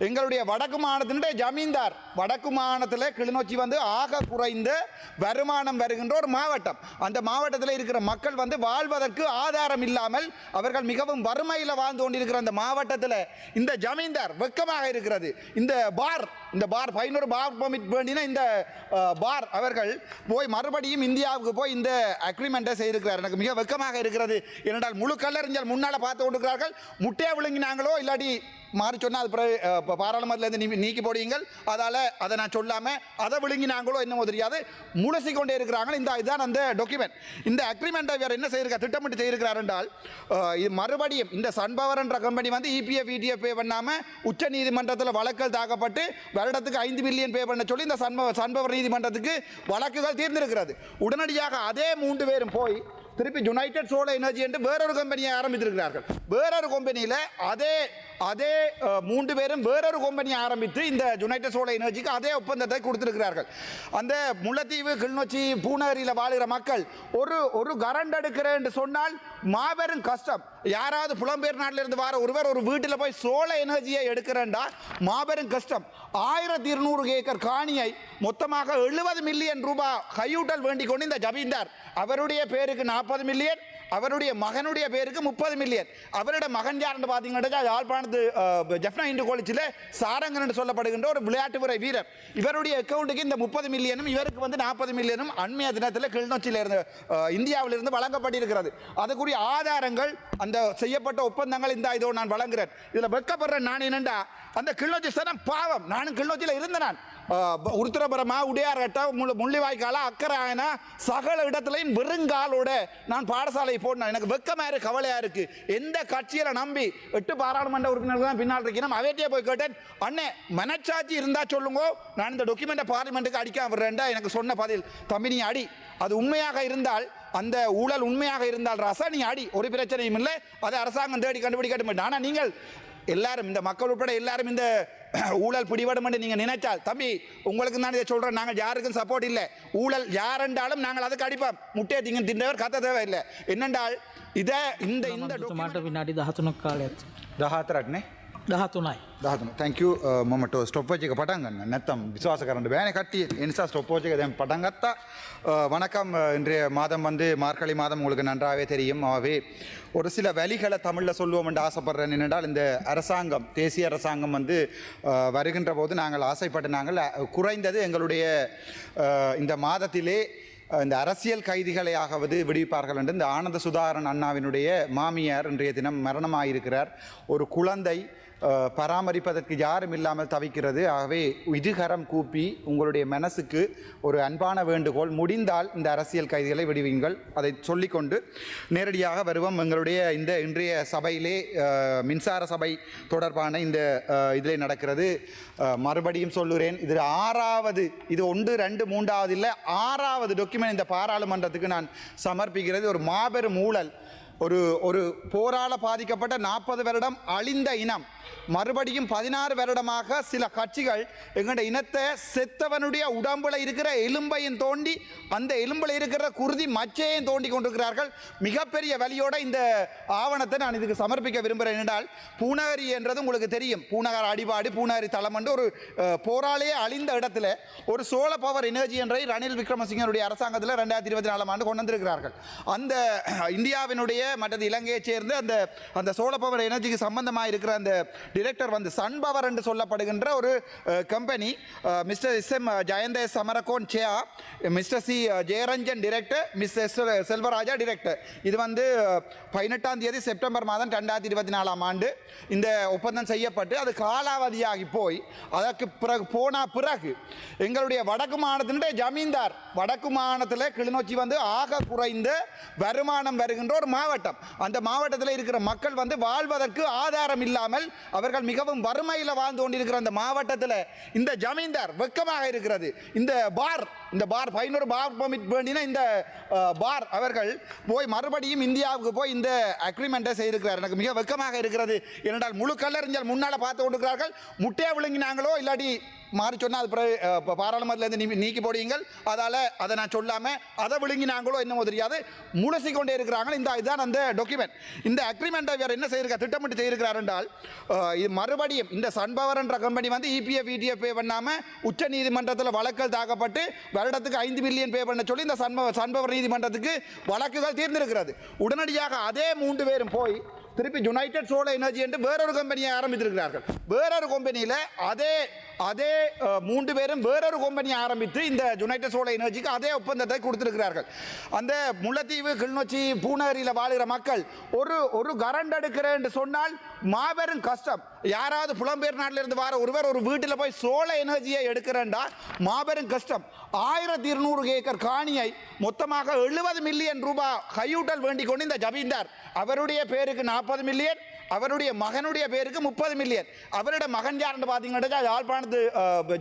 எங்களுடைய வடக்கு மாநிலத்தினுடைய ஜமீன்தார் வடக்கு மாநிலத்தில் கிளிநொச்சி வந்து ஆக குறைந்த வருமானம் வருகின்ற ஒரு மாவட்டம். அந்த மாவட்டத்தில் இருக்கிற மக்கள் வந்து வாழ்வதற்கு ஆதாரம் இல்லாமல் அவர்கள் மிகவும் வறுமையில் வாழ்ந்து கொண்டிருக்கிற அந்த மாவட்டத்தில் இந்த ஜமீன்தார் வெக்கமாக இருக்கிறது. இந்த பார் 500 பார் பெர்மிட் வேண்டின இந்த பார் அவர்கள் போய் மறுபடியும் இந்தியாவுக்கு போய் இந்த அக்ரிமெண்ட்டை செய்திருக்கிறார். எனக்கு மிக வெக்கமாக இருக்கிறது. ஏனென்றால் முழு கல்லறிஞர் முன்னால் பார்த்து கொண்டிருக்கிறார்கள். முட்டையை விழுங்கினாங்களோ இல்லாட்டி மாறி சொன்னால் அது பாராளுமன்றத்திலேருந்து நீக்கி போடுவீங்கள், அதால் அதை நான் சொல்லாமல் அதை விழுங்கினாங்களோ என்னமோ தெரியாது, முழுசி கொண்டே இருக்கிறாங்க. இதுதான் அந்த டாக்குமெண்ட். இந்த அக்ரிமெண்ட்டை வேறு என்ன செய்யிருக்கார், திட்டமிட்டு செய்திருக்கிறார் என்றால் இது மறுபடியும் இந்த சன்பவர் என்ற கம்பெனி வந்து இபிஎஃப் இடிஎஃப் பே பண்ணாமல் உச்ச நீதிமன்றத்தில் வழக்குகள் தாக்கப்பட்டு வருடத்துக்கு 5 மில்லியன் பே பண்ண சொல்லி இந்த சன்பவர் நீதிமன்றத்துக்கு வழக்குகள் தீர்ந்திருக்கிறது. உடனடியாக அதே 3 பேரும் போய் திருப்பி யுனைடெட் சோலார் எனர்ஜி என்று வேறொரு கம்பெனியை ஆரம்பித்திருக்கிறார்கள். வேறொரு கம்பெனியில் அதே 3 பேரும் வேறொரு கம்பெனியை ஆரம்பித்து இந்த யுனைடெட் சோலார் எனர்ஜிக்கு அதே ஒப்பந்தத்தை கொடுத்திருக்கிறார்கள். அந்த முல்லைத்தீவு கிளிநொச்சி பூநகரியில் வாழ்கிற மக்கள் ஒரு கரண்ட் எடுக்கிறேன் என்று சொன்னால் மாபெரும் கஷ்டம். யாராவது புலம்பெயர் நாட்டில் இருந்து வர ஒருவர் ஒரு வீட்டில் போய் சோலார் எனர்ஜியை எடுக்கிறேன்டா மாபெரும் கஷ்டம். 1200 ஏக்கர் காணியை மொத்தமாக 70 மில்லியன் ரூபாய் கையூட்டல் வேண்டிக் கொண்டு இந்த ஜமீன்தார் அவருடைய பேருக்கு 40 மில்லியன், அவருடைய மகனுடைய பேருக்கு 30 மில்லியன். அவருடைய மகன் யாருன்னு பார்த்தீங்கன்னா யாழ்ப்பாணத்து ஜெஃப்னா இந்து காலேஜில் சாரங்கன் என்று சொல்லப்படுகின்ற ஒரு விளையாட்டு முறை வீரர். இவருடைய அக்கௌண்ட்டுக்கு இந்த 30 மில்லியனும் இவருக்கு வந்து 40 மில்லியனும் அண்மைய தினத்தில் கிளிநொச்சியில் இருந்து இந்தியாவிலிருந்து வழங்கப்பட்டிருக்கிறது. அதுக்குரிய ஆதாரங்கள் அந்த செய்யப்பட்ட ஒப்பந்தங்கள் இந்த இதோ நான் வழங்குகிறேன். இதில் வெக்கப்படுறேன் நான் என்னண்டா அந்த கிளிநொச்சி சனம் பாவம். நானும் கிளிநொச்சியில் இருந்தேன். நான் உருத்திரபுரமா உடையார்கட்டா முள்ளிவாய்க்காலா அக்கராயனா சகல இடத்துலையும் வெறுங்காலோட நான் பாடசாலை போடணும். எனக்கு வெக்கமாக கவலையாக இருக்குது. எந்த கட்சியில் நம்பி 8 பாராளுமன்ற உறுப்பினர்கள் தான் பின்னால் இருக்கணும். அவையிட்டே போய் கேட்டேன், அண்ணே மனச்சாட்சி இருந்தால் சொல்லுங்க, நான் இந்த டாக்குமெண்ட்டை பார்லிமெண்ட்டுக்கு அடிக்காம விடுறேன்டா. எனக்கு சொன்ன பதில், தம்பி நீ அடி, அது உண்மையாக இருந்தால் அந்த ஊழல் உண்மையாக இருந்தால் ரசா நீ அடி, ஒரு பிரச்சனையும் இல்லை, அதை அரசாங்கம் தேடி கண்டுபிடிக்கட்டும். ஆனால் நீங்கள் எல்லாரும் இந்த மக்கள் உட்பட எல்லாரும் இந்த ஊழல் பிடிபடும் என்று நீங்கள் நினைச்சால் தம்பி உங்களுக்கு தான் இதை சொல்கிறேன். நாங்கள் யாருக்கும் சப்போர்ட் இல்லை. ஊழல் யாரென்றாலும் நாங்கள் அதுக்கு அடிப்போம். முட்டையை தின்றவர் கத்த தேவை இல்லை. என்னென்றால் இதை இந்த විනාඩි 13ක් කාලයක් 14ක්නේ 13 තැංකු මමට ස්ටොප් වච් එක පටන් ගන්න. නැත්තම් විශ්වාස කරන්න බෑනේ කට්ටිය. ඒ නිසා ස්ටොප් වච් එක දැන් පටන් ගත්තා. வணக்கம். இன்றைய மாதம் வந்து மார்கழி மாதம் உங்களுக்கு நன்றாகவே தெரியும். ஆகவே ஒரு சில வழிகளை தமிழில் சொல்லுவோம் என்று ஆசைப்படுறேன். என்னென்றால் இந்த அரசாங்கம் தேசிய அரசாங்கம் வந்து வருகின்ற போது நாங்கள் ஆசைப்பட்டு நாங்கள் குறைந்தது எங்களுடைய இந்த மாதத்திலே இந்த அரசியல் கைதிகளையாகவது விடுவிப்பார்கள் என்று இந்த ஆனந்த சுதாகரன் அண்ணாவினுடைய மாமியார் இன்றைய தினம் மரணமாயிருக்கிறார். ஒரு குழந்தை பராமரிப்பதற்கு யாரும் இல்லாமல் தவிக்கிறது. ஆகவே இதுகரம் கூப்பி உங்களுடைய மனசுக்கு ஒரு அன்பான வேண்டுகோள், முடிந்தால் இந்த அரசியல் கைதிகளை விடுவீங்கள். அதை சொல்லிக்கொண்டு நேரடியாக வருவோம். எங்களுடைய இந்த இன்றைய சபையிலே மின்சார சபை தொடர்பான இந்த இதில் நடக்கிறது. மறுபடியும் சொல்லுறேன், இது 6வது, இது 1 2 3வது இல்லை 6வது டாக்குமெண்ட் இந்த பாராளுமன்றத்துக்கு நான் சமர்ப்பிக்கிறது. ஒரு மாபெரும் ஊழல், ஒரு போரால் பாதிக்கப்பட்ட 40 வருடம் அழிந்த இனம் மறுபடியும் 16 வருடமாக சில கட்சிகள் எங்களுடைய இனத்தை செத்தவனுடைய உடம்புல இருக்கிற எலும்பையும் தோண்டி அந்த எலும்பில் இருக்கிற குருதி மச்சையும் தோண்டி கொண்டிருக்கிறார்கள். மிகப்பெரிய வலியோட இந்த ஆவணத்தை நான் இதுக்கு சமர்ப்பிக்க விரும்புகிறேன். என்றால் பூநகரி என்றது உங்களுக்கு தெரியும். பூநகர் அடிபாடு பூநகரி தளம் என்று ஒரு போராலேயே அழிந்த இடத்துல ஒரு சோழ பவர் எனர்ஜி என்றை ரணில் விக்ரமசிங்கனுடைய அரசாங்கத்தில் 2024 ஆண்டு கொண்டு வந்திருக்கிறார்கள். அந்த இந்தியாவினுடைய மற்றது இலங்கையைச் சேர்ந்து அந்த சோழ பவர் எனர்ஜிக்கு சம்பந்தமாக இருக்கிற அந்த டிரெக்டர் வந்து சன்பவர் என்று சொல்லப்படுகின்ற ஒரு company. Mister SM Jayantha Samarakoon சேயா, mister C Jeyaranjan director, mister Selvaraja director. இது வந்து 18ஆம் தேதி செப்டம்பர் மாதம் 2024 ஆண்டு இந்த ஒப்பந்தம் செய்யப்பட்டு அது காலாவதியாகி போய் அதற்கு பிறகு எங்களுடைய வடக்கு மாநிலத்தினுடைய ஜமீன்தார் வடக்கு மாநிலத்தில் கிளிநொச்சி வந்து ஆக குறைந்த வருமானம் வருகின்ற ஒரு மாவட்டம். அந்த மாவட்டத்தில் இருக்கிற மக்கள் வந்து வாழ்வதற்கு ஆதாரம் இல்லாமல் அவர்கள் மிகவும் வறுமையில் வாழ்ந்து கொண்டிருக்கிற அந்த மாவட்டத்தில் இந்த ஜமீன்தார் வெக்கமாக இருக்கிறது. இந்த பார் 500 பார் பெர்மிட் வேண்டின இந்த பார் அவர்கள் போய் மறுபடியும் இந்தியாவுக்கு போய் இந்த அக்ரிமெண்ட்டை செய்திருக்கிறார். எனக்கு மிக வெக்கமாக இருக்கிறது. ஏனென்றால் முழு கல்லறிஞர் முன்னால் பார்த்து கொண்டிருக்கிறார்கள். முட்டையை விழுங்கினாங்களோ இல்லாட்டி மாறி சொன்னால் அது பிறகு பாராளுமன்றத்திலேருந்து நீக்கி போடுவீங்கள். அதால் அதை நான் சொல்லாமல் அதை விழுங்கினாங்களோ என்னமோ தெரியாது முழுசி கொண்டே இருக்கிறாங்க. இதுதான் அந்த டாக்குமெண்ட். இந்த அக்ரிமெண்ட்டை வேறு என்ன செய்யிருக்கா திட்டமிட்டு செய்திருக்கிறார் என்றால் இது மறுபடியும் இந்த சன்பவர் என்ற கம்பெனி வந்து இபிஎஃப் இடிஎஃப் பே பண்ணாமல் உச்ச நீதிமன்றத்தில் வழக்குகள் தாக்கப்பட்டு வருடத்துக்கு 5 மில்லியன் பே பண்ண சொல்லி இந்த சன்பவர் நீதிமன்றத்துக்கு வழக்குகள் தீர்ந்திருக்கிறது. உடனடியாக அதே 3 பேரும் போய் திருப்பி யுனைடெட் சோலார் எனர்ஜி என்று வேறொரு கம்பெனியை ஆரம்பித்திருக்கிறார்கள். வேறொரு கம்பெனியில் அதே 3 பேரும் வேறொரு கம்பெனியை ஆரம்பித்து இந்த யுனைடெட் சோலார் எனர்ஜிக்கு அதே ஒப்பந்தத்தை கொடுத்திருக்கிறார்கள். அந்த முல்லைத்தீவு கிளிநொச்சி பூநகரியில் வாழ்கிற மக்கள் ஒரு கரண்ட் எடுக்கிறேன் என்று சொன்னால் மாபெரும் கஷ்டம். யாராவது புலம்பெயர் நாட்டில் இருந்து வர ஒருவர் ஒரு வீட்டில் போய் சோலார் எனர்ஜியை எடுக்கிறேன்டா மாபெரும் கஷ்டம். 1200 ஏக்கர் காணியை மொத்தமாக 70 மில்லியன் ரூபாய் கையூட்டல் வேண்டிக் கொண்டு இந்த ஜமீன்தார் அவருடைய பேருக்கு 40 மில்லியன், அவருடைய மகனுடைய பேருக்கு 30 மில்லியன். அவருடைய மகன் யாருன்னு பார்த்தீங்கன்னா யாழ்ப்பாணத்து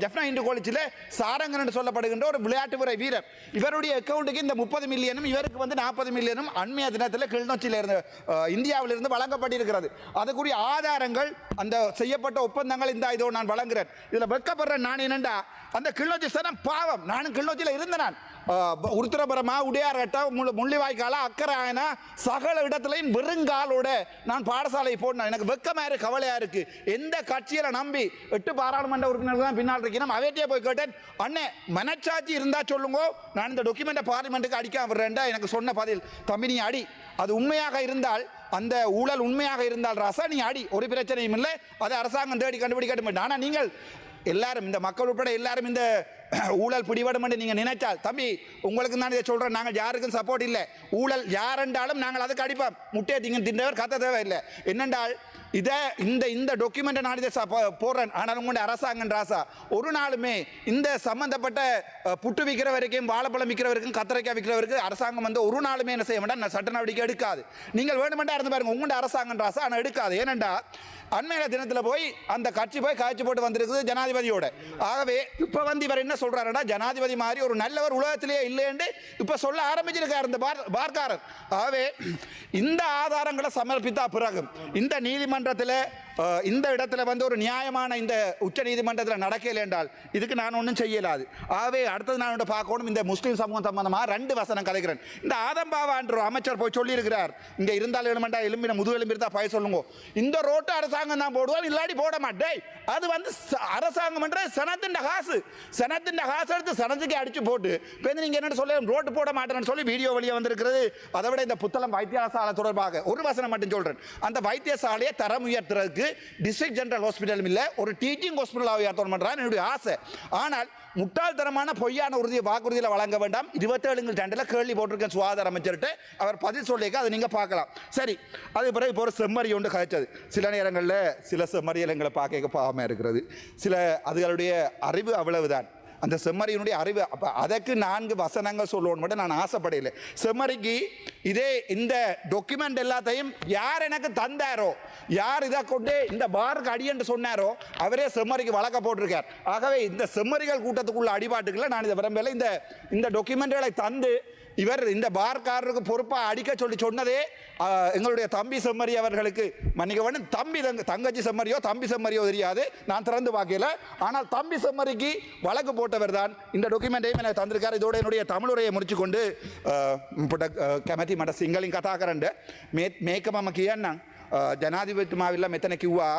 ஜெஃப்னா இந்து காலேஜில் சாரங்கன் என்று சொல்லப்படுகின்ற ஒரு விளையாட்டு முறை வீரர். இவருடைய அக்கௌண்ட்டுக்கு இந்த 30 மில்லியனும் இவருக்கு வந்து 40 மில்லியனும் அண்மைய தினத்தில் கிளிநொச்சியில் இருந்து இந்தியாவிலிருந்து வழங்கப்பட்டிருக்கிறது. அதுக்குரிய ஆதாரங்கள் அந்த செய்யப்பட்ட ஒப்பந்தங்கள் இந்த இதோ நான் வழங்குகிறேன். இதில் வெட்கப்படுறேன் நான் என்னண்டா அந்த கிளிநொச்சி சனம் பாவம். நானும் கிளிநொச்சியில் இருந்தேன். நான் உருத்திரபுரமா உடையார்கட்டா முள்ளிவாய்க்காலா அக்கராயனா சகல இடத்துலையும் வெறுங்காலோட நான் பாடசாலை போடணும். எனக்கு வெக்கமாக இருக்கு, கவலையாக இருக்கு. எந்த கட்சியில நம்பி 8 பாராளுமன்ற உறுப்பினர்கள் தான் பின்னால் இருக்கணும். அவையிட்டே போய் கேட்டேன், அண்ணே மனச்சாட்சி இருந்தா சொல்லுங்க, நான் இந்த டாக்குமெண்ட்டை பார்லிமெண்ட்டுக்கு அடிக்காம விடுறேன்டா. எனக்கு சொன்ன பதில், தம்பி நீ அடி, அது உண்மையாக இருந்தால் அந்த ஊழல் உண்மையாக இருந்தால் ராசா நீ அடி, ஒரு பிரச்சனையும் இல்லை, அதை அரசாங்கம் தேடி கண்டுபிடிக்கட்டும். ஆனால் நீங்கள் எல்லாரும் இந்த மக்கள் உட்பட எல்லாரும் இந்த ஊழல் பிடிபடும் என்று நீங்கள் நினைச்சால் தம்பி உங்களுக்கு நான் இதை சொல்கிறேன், நாங்கள் யாருக்கும் சப்போர்ட் இல்லை. ஊழல் யாரென்றாலும் நாங்கள் அதுக்கு அடிப்போம். முட்டையை தின்றவர் கத்த தேவையில்லை. என்னென்றால் இதை இந்த டாக்குமெண்ட்டை நான் இதை போடுறேன். ஆனால் உங்களுடைய அரசாங்கம் ராசா ஒரு நாளுமே இந்த சம்பந்தப்பட்ட புட்டு விற்கிற வரைக்கும் வாழைப்பழம் விற்கிற வரைக்கும் கத்திரிக்காய் விற்கிற வரைக்கும் அரசாங்கம் வந்து ஒரு நாளுமே என்ன செய்ய வேண்டாம், சட்ட நடவடிக்கை எடுக்காது. நீங்கள் வேணுமெண்டா இருந்து பாருங்க உங்களுடைய அரசாங்கம் ராசா, ஆனால் எடுக்காது. ஏனென்றா அண்மையில தினத்தில் போய் அந்த கட்சி போய் காய்ச்சி போட்டு வந்திருக்குது ஜனாதிபதியோட. ஆகவே இப்போ வந்து இவர் என்ன சொல்றாருன்னா ஜனாதிபதி மாதிரி ஒரு நல்லவர் உலகத்திலேயே இல்லைன்னு இப்போ சொல்ல ஆரம்பிச்சிருக்காரு இந்த பார்க்காரர். ஆகவே இந்த ஆதாரங்களை சமர்ப்பித்தா பிறகு இந்த நீதிமன்றத்தில் இந்த இடத்துல வந்து ஒரு நியாயமான இந்த உச்ச நீதிமன்றத்தில் நடக்கல என்றால் இதுக்கு நான் ஒன்றும் செய்யலாது. ஆகவே அடுத்தது நான் பார்க்கணும். இந்த முஸ்லீம் சமூகம் சம்பந்தமாக 2 வசனம் கதைக்கிறேன். இந்த ஆதம்பாவா என்ற அமைச்சர் போய் சொல்லியிருக்கிறார், இங்கே இருந்தால் எழுமெண்டா எலும்பின முதுகு எலும்பி இருந்தால் பாய சொல்லுங்க, இந்த ரோட்டு அரசாங்கம் தான் போடுவோம், இல்லாடி போட மாட்டேன். அது வந்து அரசாங்கம் என்ற சனத்தின் காசு எடுத்து சனத்துக்கு அடிச்சு போட்டு இப்போ நீங்கள் என்ன சொல்ல ரோட்டு போட மாட்டேன்னு சொல்லி வீடியோ வெளியே வந்திருக்கிறது. அதை விட இந்த புத்தளம் வைத்தியசாலை தொடர்பாக ஒரு வசனம் மட்டும் சொல்கிறேன். அந்த வைத்தியசாலையை தரம் உயர்த்துறதுக்கு டிஸ்ட்ரிக்ட் ஜெனரல் ஹாஸ்பிட்டலும் இல்லை, ஒரு டீச்சிங் ஹாஸ்பிட்டலாக உயர்த்தணும் பண்றான் என்னுடைய ஆசை. ஆனால் முட்டாள்தனமான பொய்யான வாக்குறுதியில் வழங்க வேண்டாம். 27 கேள்வி போட்டிருக்கேன் சுகாதார அமைச்சர்கிட்ட, அவர் பதில் சொல்லிக்க அதை நீங்கள் பார்க்கலாம். சரி, அது பிறகு இப்போ ஒரு செம்மறி ஒன்று கழிச்சது. சில நேரங்களில் சில செம்மறியலங்களை பார்க்க பாவமாக இருக்கிறது. சில அதுகளுடைய அறிவு அவ்வளவுதான். அந்த செம்மறியினுடைய அறிவு. அப்போ அதற்கு 4 வசனங்கள் சொல்லணும் மட்டும் நான் ஆசைப்படையில. செம்மறிக்கு இதே இந்த டாக்குமெண்ட் எல்லாத்தையும் யார் எனக்கு தந்தாரோ, யார் இதை கொண்டு இந்த பாருக்கு அடி என்று சொன்னாரோ அவரே செம்மறிக்கு வழக்க போட்டிருக்கார். ஆகவே இந்த செம்மறிகள் கூட்டத்துக்குள்ள அடிபாட்டுகளை நான் இதை விரும்பல. இந்த டாக்குமெண்ட்களை தந்து இவர் இந்த பார்க்காரருக்கு பொறுப்பாக அடிக்க சொல்லி சொன்னதே எங்களுடைய தம்பி செம்மறி அவர்களுக்கு மன்னிக்க வேண்டும். தங்கச்சி செம்மறியோ தம்பி செம்மறியோ தெரியாது, நான் திறந்து பார்க்கல. ஆனால் தம்பி செம்மறிக்கு வழக்கு போட்டவர் தான் இந்த டாக்குமெண்ட்டையும் எனக்கு தந்திருக்கார். இதோட என்னுடைய தமிழுரையை முடிச்சு கொண்டு கැමැති මට සිංහලින් කතා කරන්න මේක මම කියන්නම්. ජනාධිපතිතුමාවිල්ලා මෙතන කිව්වා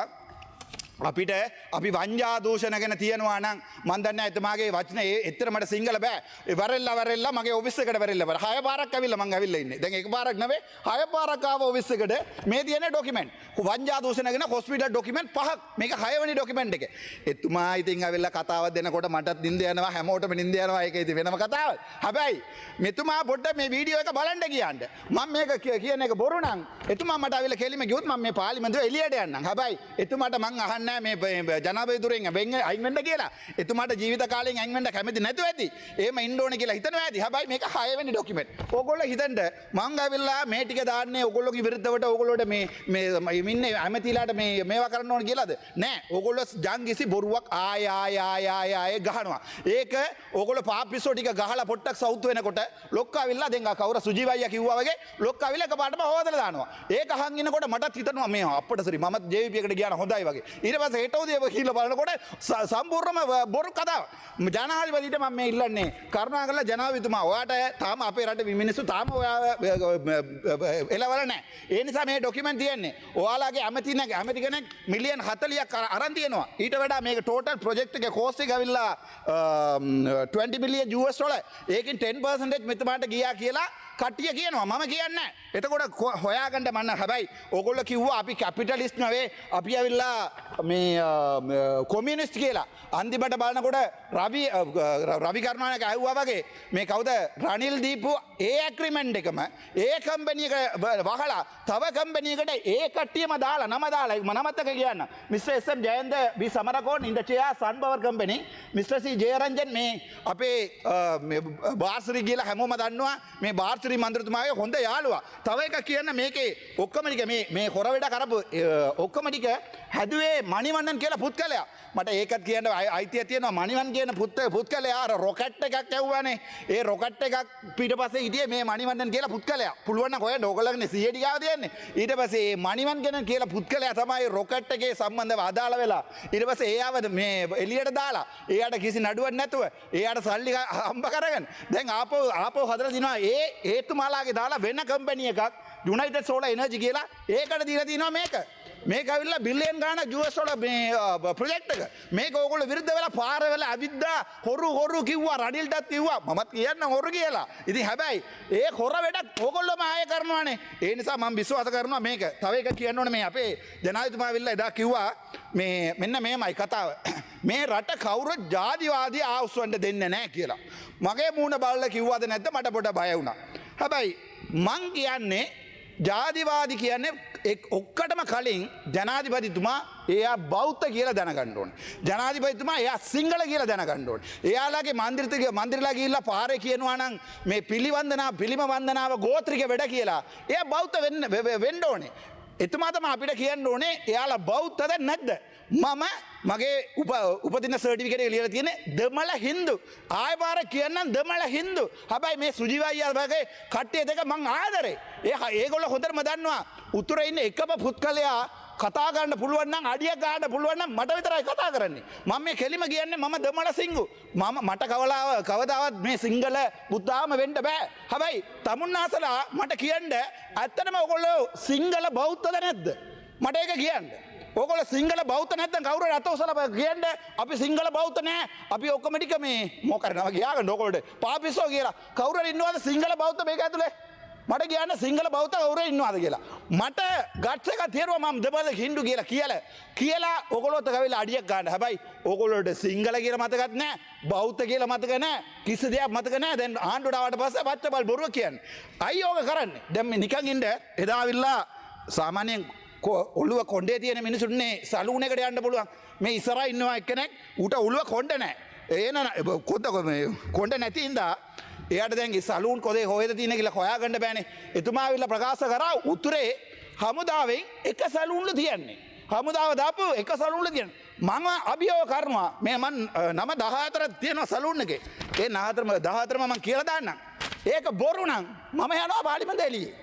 අපිට අපි වංජා දූෂණ ගැන තියෙනවා නම් මන් දන්නේ එතුමාගේ වචන එච්චර මට සිංහල බෑ. වරෙල්ලා මගේ ඔෆිස් එකට වරෙල්ලා 6 පාරක් ඇවිල්ලා මං ඇවිල්ලා ඉන්නේ. දැන් එක පාරක් නෙවෙයි 6 පාරක් ආව ඔෆිස් එකට මේ තියෙන ඩොකියුමන්ට් වංජා දූෂණ ගැන හොස්පිටල් ඩොකියුමන්ට් 5ක්. මේක 6 වෙනි ඩොකියුමන්ට් එක. එතුමා ඉතින් ඇවිල්ලා කතාවක් දෙනකොට මටත් නිින්ද යනවා, හැමෝටම නිින්ද යනවා. ඒක ඉතින් වෙනම කතාවක්. හැබැයි මෙතුමා පොඩ්ඩක් මේ වීඩියෝ එක බලන්න කියන්න. මම මේක කියන එක බොරු නම් එතුමා මට ඇවිල්ලා කෙලිම ගියොත් මම මේ පාර්ලිමේන්තුවේ එළියට යන්නම්. හැබැයි එතුමාට මං අහන්න මේ ජනාධිපතිතුරෙන් අයින් වෙන්න කියලා. එතුමාට ජීවිත කාලයෙන් අයින් වෙන්න කැමති නැතුව ඇති. එහෙම ඉන්න ඕනේ කියලා හිතනවා ඇති. හැබැයි මේක 6 වෙනි ඩොකියුමන්ට්. ඕගොල්ලෝ හිතන්න මං ඇවිල්ලා මේ ටික දාන්නේ ඕගොල්ලෝගේ විරුද්ධවට ඕගොල්ලෝට මේ ඉන්නේ ඇමතිලාට මේවා කරන්න ඕන කියලාද? නෑ. ඕගොල්ලෝ ජංගිසි බොරුවක් ආය ගහනවා. ඒක ඕගොල්ලෝ පාපිස්සෝ ටික ගහලා පොට්ටක් සවුත් වෙනකොට ලොක්ක ඇවිල්ලා දැන් කවුරු සුජීවයියා කිව්වා වගේ ලොක්ක ඇවිල්ලා එකපාරටම හොදලා දානවා. ඒක අහන් ඉන්නකොට මටත් හිතනවා මේ අප්පට සරි මමත් JVP එකට ගියා නම් හොඳයි වගේ. ඊට ඊට පස්සේ හෙට උදේ කියලා බලනකොට සම්පූර්ණම බොරු කතාව. ජනාධිපතිට මම මේ ඉල්ලන්නේ කරුණාකරලා ජනාධිපතිතුමා ඔයාට තාම අපේ රටේ මිනිස්සු තාම ඔයා එළවල නැහැ. ඒ නිසා මේ ඩොකියුමන්ට් තියෙන්නේ. ඔයාලගේ ඇමති කෙනෙක් මිලියන් 40ක් අරන් තියෙනවා. ඊට වඩා මේක ටෝටල් ප්‍රොජෙක්ට් එකේ කෝස්ට් එක ඇවිල්ලා $20 million. ඒකෙන් 10% මෙතනට ගියා කියලා කට්ටිය කියනවා. මම කියන්නේ නැහැ. එතකොට හොයාගන්න මන්න හැබැයි ඕගොල්ලෝ කිව්වා අපි කැපිටලිස්ට් නෙවෙයි අපි ඇවිල්ලා මේ කොමියුනිස්ට් කියලා. අන්තිමට බලනකොට රවි කරුණානායක ඇහුවා වගේ මේ කවුද රනිල් දීපු ඒ ඇග්‍රීමන්ට් එකම ඒ කම්පැනි එක වහලා තව කම්පැනි එකට ඒ කට්ටියම දාලා නම දාලා මනමතක කියන්න. Mr. S.M. Jayant B. Samarakon in the chair Sun Power Company. Mr. C. Jayaranjan මේ අපේ බාස්රි කියලා හැමෝම දන්නවා මේ බාස්රි මන්ත්‍රතුමාගේ හොඳ යාළුවා. තව එක කියන්න මේකේ ඔක්කොම ටික මේ හොර වැඩ කරපු ඔක්කොම ටික හැදුවේ මණිවන්නන් කියලා පුත්කලයා. මට ඒකත් කියන්න අයිතිය තියෙනවා මණිවන් කියන පුත්කලයා අර රොකට් එකක් ඇව්වානේ. ඒ රොකට් එකක් පිටපස්සේ හිටියේ මේ මණිවන්නන් කියලා පුත්කලයා. පුළුවන් නම් හොයන්න ඕගොල්ලෝනේ CID ගාව තියන්නේ. ඊට පස්සේ මේ මණිවන් කියන කියලා පුත්කලයා තමයි රොකට් එකේ සම්බන්ධව අදාළ වෙලා. ඊට පස්සේ එයාව මේ එළියට දාලා එයාට කිසි නඩුවක් නැතුව එයාට සල්ලි හම්බ කරගෙන දැන් ආපෝ හදලා දිනවා ඒ තුමාලාගේ දාලා වෙන කම්පැනි එකක් යුනයිටඩ් සෝලර් එනර්ජි කියලා ඒකට දීලා තිනවා මේක ඇවිල්ලා බිලියන් ගාණක් US වල මේ ප්‍රොජෙක්ට් එක. මේක ඕගොල්ලෝ විරුද්ධ වෙලා පාර වෙලා අවිද්දා හොරු කිව්වා රනිල්ටත් කිව්වා මමත් කියන්න හොරු කියලා. ඉතින් හැබැයි ඒ හොර වැඩක් ඕගොල්ලෝම ආයෙ කරනවානේ. ඒ නිසා මම විශ්වාස කරනවා මේක. තව එක කියන්න ඕනේ මේ අපේ ජනාධිපතිතුමා ඇවිල්ලා එදා කිව්වා මේ මෙන්න මේමයි කතාව. මේ රට කවුරුත් ජාතිවාදී ආවුස්වන්න දෙන්නේ නැහැ කියලා. මගේ මූණ බලලා කිව්වද නැද්ද මට පොඩ බය වුණා. හැබැයි මං කියන්නේ ජාතිවාදී කියන්නේ ඔක්කොටම කලින් ජනාධිපතිතුමා එයා බෞද්ධ කියලා දැනගන්න ඕනේ. ජනාධිපතිතුමා එයා සිංහල කියලා දැනගන්න ඕනේ. එයාලගේ මන්දිරලා ගිහිල්ලා පාරේ කියනවා නම් මේ පිළිම වන්දනාව ගෝත්‍රික වැඩ කියලා. එයා බෞද්ධ වෙන්න ඕනේ. එතුමා තමයි අපිට කියන්න ඕනේ එයාලා බෞද්ධද නැද්ද? මම මගේ උපදින සර්ටිෆිකේට් එක ලියලා තියෙන්නේ දෙමළ හින්දු. ආයෙ පාර කියන්නම් දෙමළ හින්දු. හැබැයි මේ සුජීවයියා වගේ කට්ටිය දෙක මං ආදරේ. ඒගොල්ලෝ හොඳටම දන්නවා උතුරේ ඉන්න එකම පුත්කලයා කතා ගන්න පුළුවන් නම් අඩියක් ගන්න පුළුවන් නම් මට විතරයි කතා කරන්නේ. මම මේ කෙලිම කියන්නේ මම දෙමළ සිංහු. මට කවදාවත් මේ සිංහල බුද්ධාම වෙන්න බෑ. හැබැයි තමුන්නාසලා මට කියන්න ඇත්තටම ඔයගොල්ලෝ සිංහල බෞද්ධද නැද්ද? මට ඒක කියන්න. ඔයගොල්ලෝ සිංහල බෞද්ධ නැත්නම් කවුරු රට ඔසලා කියන්නේ අපි සිංහල බෞද්ධ නෑ. අපි ඔක්කොම ටික මේ මොකරනවා ගියාගෙන ඔයගොල්ලෝ පාපිස්සෝ කියලා. කවුරු හරි ඉන්නවද සිංහල බෞද්ධ මේක ඇතුලේ? මට කියන්න සිංහල බෞද්ධ කවුරු ඉන්නවද කියලා. මට ගට්ස් එකක් තියෙනවා මම දෙබල හින්දු කියලා ඔයගොල්ලෝත් ගවිලා අඩියක් ගන්න. හැබැයි ඔයගොල්ලෝට සිංහල කියලා මතකත් නැහැ, බෞද්ධ කියලා මතක නැහැ, කිසි දෙයක් මතක නැහැ. දැන් ආණ්ඩුවට ආවට පස්සේ පච්චබල් බොරුව කියන්නේ. අයි ඕක කරන්නේ. දැන් මේ නිකන් ඉන්න එදා ආවිල්ලා සාමාන්‍යයෙන් ඔළුව කොණ්ඩේ තියෙන මිනිසුන්නේ සලූන් එකට යන්න පුළුවන්. මේ ඉස්සරහා ඉන්නවා එක්කෙනෙක් ඌට ඔළුව කොණ්ඩ නැහැ. කොණ්ඩ නැති හින්දා එයාට දැන් සලූන් කොදේ හොයද තියෙන කියලා හොයාගන්න බෑනේ. එතුමා ආවිල්ලා ප්‍රකාශ කරා උතුරේ හමුදාවෙන් එක සලූන්ලු තියන්නේ. හමුදාව දාපු එක සලූන්ලු තියන්නේ. මම අභියෝග කරනවා මේ මම නම 14ක් තියෙනවා සලූන් එකේ. ඒ 14ම මම කියලා දාන්නම්. ඒක බොරු නම් මම යනවා පාර්ලිමේන්ත එළියේ.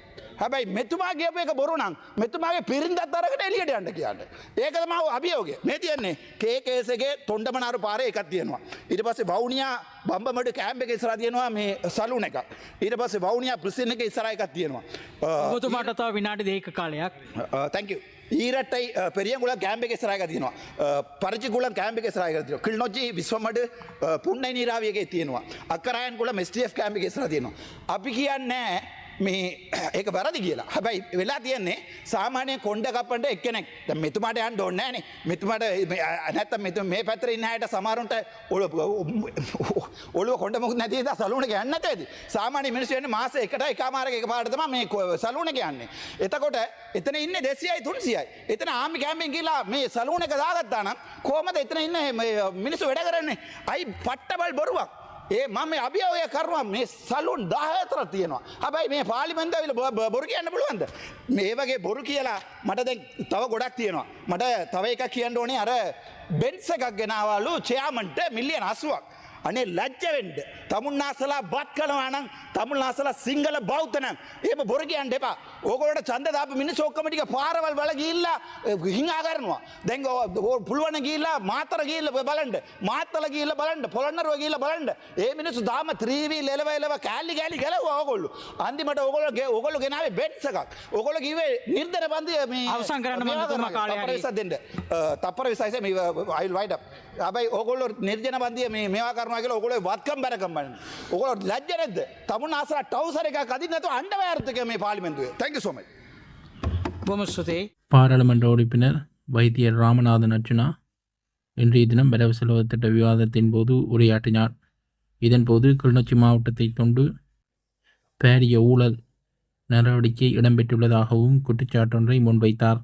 හැබැයි මෙතුමා කියපු එක බොරු නම් මෙතුමාගේ පිරින්දත් අරගෙන එළියට යන්න කියන්නේ. ඒක තමයි අභියෝගය. මේ තියන්නේ කේකේස් එකේ තොණ්ඩමනාරු පාරේ එකක් තියෙනවා. ඊට පස්සේ වවුනියා බම්බමඩ කැම්ප් එකේ ඉස්සරහා තියෙනවා මේ සලූන් එකක්. ඊට පස්සේ වවුනියා ප්‍රිසන් එකේ ඉස්සරහා එකක් තියෙනවා. ඔබතුමාට තව විනාඩි 2ක කාලයක්. thank you. ඊරට්ටයි පෙරියන්ගුල කැම්ප් එකේ ඉස්සරහා එකක් තියෙනවා. පරිචිගුලන් කැම්ප් එකේ ඉස්සරහා එකක් තියෙනවා. කිල්නොජි විශ්වමඩ පුන්නයි නීරාවිය එකේ තියෙනවා. අක්කරායන්ගුල STF කැම්ප් එකේ ඉස්සරහා තියෙනවා. අපි කියන්නේ මේ ඒක වැරදි කියලා. හැබැයි වෙලා තියෙන්නේ සාමාන්‍ය කොණ්ඩ කපන්න එක්කෙනෙක්. දැන් මෙතුමාට යන්න ඕනේ නැහනේ. මෙතුමාට නැත්තම් මේ පැත්තේ ඉන්න අයට සමහරුන්ට ඔළුව කොණ්ඩ මොකුත් නැති නිසා සලූන් එක යන්න නැතේද? සාමාන්‍ය මිනිස්සු යන්නේ මාසෙ එකට එකමාරක එකපාරට තමයි මේ සලූන් එක යන්නේ. එතකොට එතන ඉන්නේ 200යි 300යි. එතන ආමි කැම්පෙන් ගිහලා මේ සලූන් එක දාගත්තා නම් කොහමද එතන ඉන්නේ මිනිස්සු වැඩ කරන්නේ? අයි පට්ටබල් බොරුවක්. මම අභියෝගය කරනවා මේ සලූන් 14ක් තියෙනවා. හැබැයි මේ පාර්ලිමේන්තුව ඇවිල්ලා බොරු කියන්න පුළුවන්ද? මේ වගේ බොරු කියලා මට දැන් තව ගොඩක් තියෙනවා. මට තව එකක් කියන්න ඕනේ අර බෙන්ස් එකක් ගෙනාවලු චෙයාමන්ට මිලියන් 80ක්. අනේ ලැජ්ජ වෙන්න. තමුන්නාසලා බත් කනවා නම් තමුන්නාසලා සිංහල බෞද්ධ නම් එහෙම බොර කියන්න එපා. ඕගොල්ලෝට ඡන්ද දාපු මිනිස්සු ඔක්කොම ටික පාරවල් වල ගිහිල්ලා හිඟා කරනවා. දැන් පුළුවන් ගිහිල්ලා මාතර ගිහිල්ලා බලන්න. මාත්තල ගිහිල්ලා බලන්න. පොළොන්නරුව ගිහිල්ලා බලන්න. ඒ මිනිස්සු දාම 3V එලව කෑලි ගැලුවා ඕගොල්ලෝ. අන්තිමට ඕගොල්ලෝ ගෙනාවේ බෙඩ්ස් එකක්. ඕගොල්ලෝ කිව්වේ නිර්දන බන්දිය මේ අවසන් කරන්න මන්තුමා කාලේ හරි. තප්පර 26 මේ I will write up. හැබැයි ඕගොල්ලෝ නිර්ජන බන්දිය මේවා කරනවා කියලා ඕගොල්ලෝ වත්කම් බැරකම් බලන්න. ඕගොල්ලෝ ලැජ්ජ නැද්ද? තමුන්නාසලා ටවුසර් එකක් අදින්න නැතුව අඬවැයර්ද මේ පාර්ලිමේන්තුවේ. Thank you so much. බොහොම ස්තුතියි. பாராளுமன்ற உறுப்பினர் வைத்தியர் ராமநாதன் அர்ச்சுனா இன்றைய தினம் வரவு செலவு திட்ட விவாதத்தின் போது உரையாற்றினார். இதன்போது கிளிநொச்சி மாவட்டத்தை கொண்டு பாரிய ஊழல் நடவடிக்கை இடம்பெற்றுள்ளதாகவும் குற்றச்சாட்டொன்றை முன்வைத்தார்.